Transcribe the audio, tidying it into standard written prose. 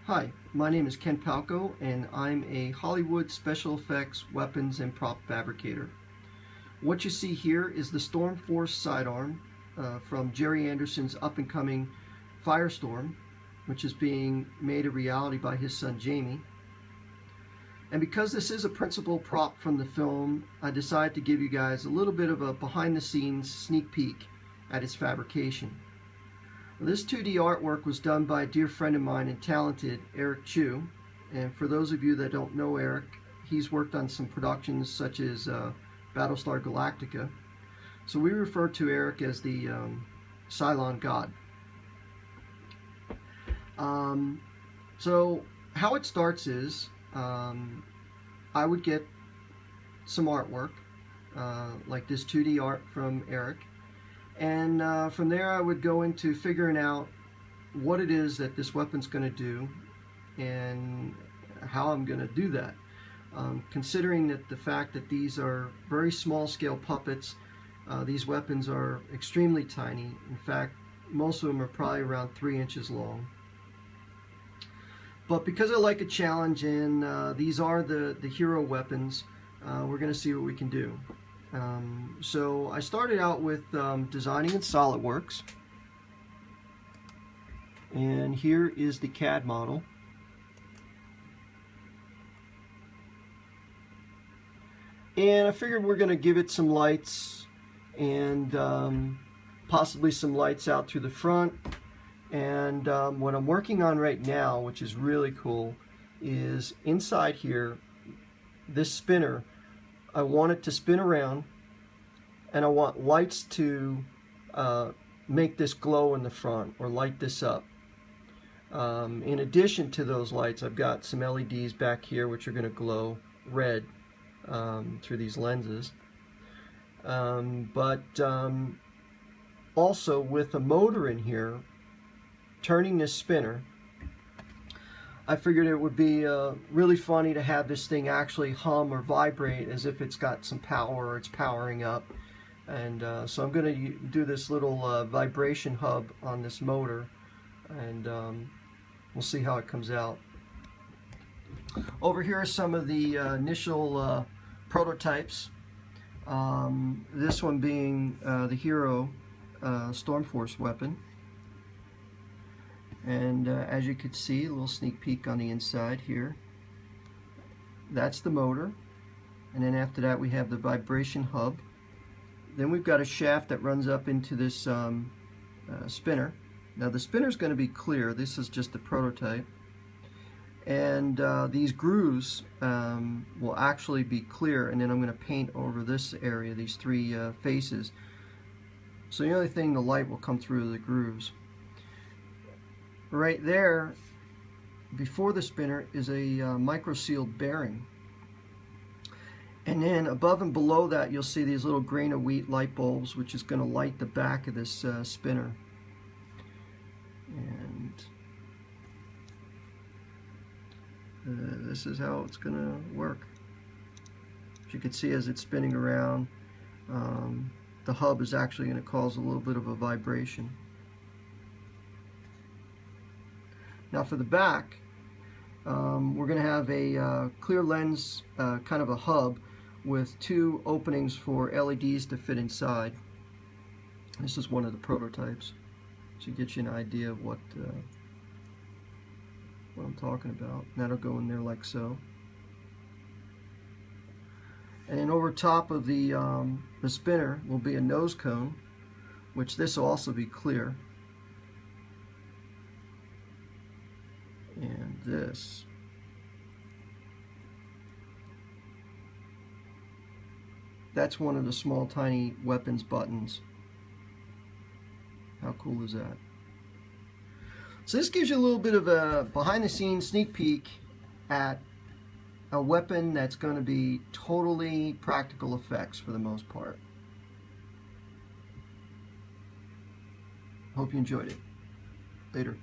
Hi, my name is Ken Palkow, and I'm a Hollywood special effects, weapons, and prop fabricator. What you see here is the Storm Force sidearm from Gerry Anderson's up-and-coming Firestorm, which is being made a reality by his son Jamie. And because this is a principal prop from the film, I decided to give you guys a little bit of a behind-the-scenes sneak peek at its fabrication. This 2D artwork was done by a dear friend of mine and talented Eric Chu. And for those of you that don't know Eric, he's worked on some productions such as Battlestar Galactica. So we refer to Eric as the Cylon God. So how it starts is I would get some artwork like this 2D art from Eric. And from there I would go into figuring out what it is that this weapon's going to do and how I'm going to do that. Considering that the fact that these are very small scale puppets, these weapons are extremely tiny. In fact, most of them are probably around 3 inches long. But because I like a challenge and these are the hero weapons, we're going to see what we can do. So I started out with designing in SolidWorks, and here is the CAD model. And I figured we're going to give it some lights and possibly some lights out through the front. And what I'm working on right now, which is really cool, is inside here, this spinner, I want it to spin around, and I want lights to make this glow in the front or light this up. In addition to those lights, I've got some LEDs back here which are going to glow red through these lenses. Also with a motor in here turning this spinner, I figured it would be really funny to have this thing actually hum or vibrate as if it's got some power or it's powering up. And so I'm going to do this little vibration hub on this motor, and we'll see how it comes out. Over here are some of the initial prototypes. This one being the Hero Storm Force weapon. And as you can see, a little sneak peek on the inside here. That's the motor. And then after that we have the vibration hub. Then we've got a shaft that runs up into this spinner. Now the spinner is going to be clear. This is just the prototype. And these grooves will actually be clear, and then I'm going to paint over this area, these three faces. So the only thing, the light will come through the grooves. Right there, before the spinner, is a micro-sealed bearing. And then above and below that, you'll see these little grain of wheat light bulbs, which is going to light the back of this spinner. And this is how it's going to work. As you can see, as it's spinning around, the hub is actually going to cause a little bit of a vibration. Now for the back, we're going to have a clear lens, kind of a hub, with 2 openings for LEDs to fit inside. This is one of the prototypes, to get you an idea of what I'm talking about. That'll go in there like so. And then over top of the spinner will be a nose cone, which this will also be clear. And this. That's one of the small tiny weapons buttons. How cool is that? So this gives you a little bit of a behind the scenes sneak peek at a weapon that's going to be totally practical effects for the most part. Hope you enjoyed it. Later.